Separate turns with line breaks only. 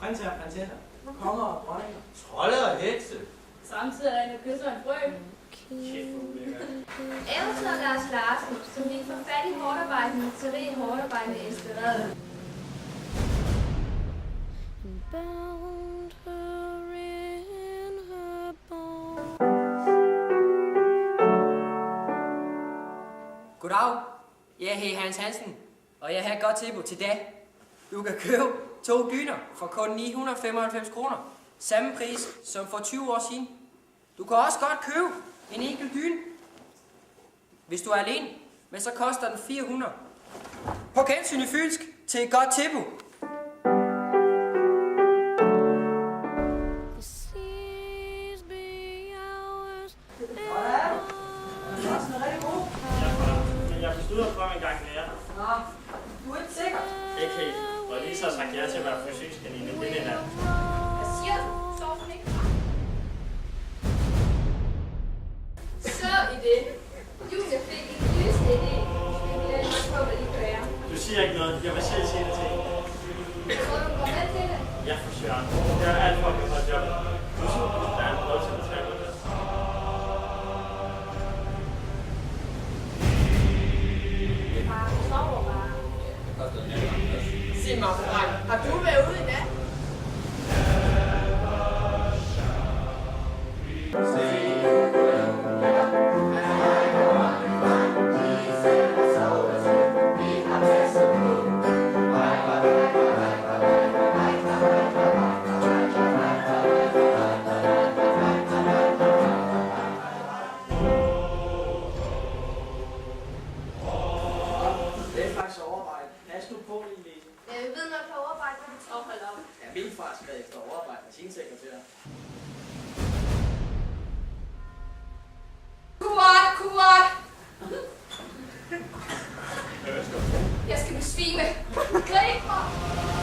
Prinser og prinsesser, konger og dronninger,
Trolde og hekse.
Samtidig er der en kysser og en frø.
Eventyr Lars Larsen, som gik for fat i hårdarbejdende, så rig hårdarbejdende inspireret.
Goddag, jeg hedder Hans Hansen, og jeg har et godt tilbud til dig. Du kan købe 2 dyner for kun 995 kroner. Samme pris som for 20 år siden. Du kan også godt købe en enkelt dyne, hvis du er alene, men så koster den 400. På gensyn i Fynsk til et godt tilbud.
Jeg beslutter for en gang mere.
Nå, du er ikke sikker.
Ikke helt. Og lige så sagt ja til at være fysikskanine. Det er det der.
Hvad siger du? Står hun ikke? Så i det. Julie fik en lysende idé. Jeg vil på, hvad de kan være.
Du siger ikke noget. Jeg vil selv sige det til hende.
Tror du, går med til det?
Ja, for søren. Jeg er alt for at gøre job. Der er en prøve til at betale det.
Sig mig, Frank, har du været ude i nat?
Det er faktisk overarbejde. Pas nu på, Lille.
Jeg ved nok på overarbejde, hvad det tror. Hold op.
Jeg vil faktisk være efter overarbejde med sine sekretærer.
Kurat! Jeg skal besvime. Grib mig!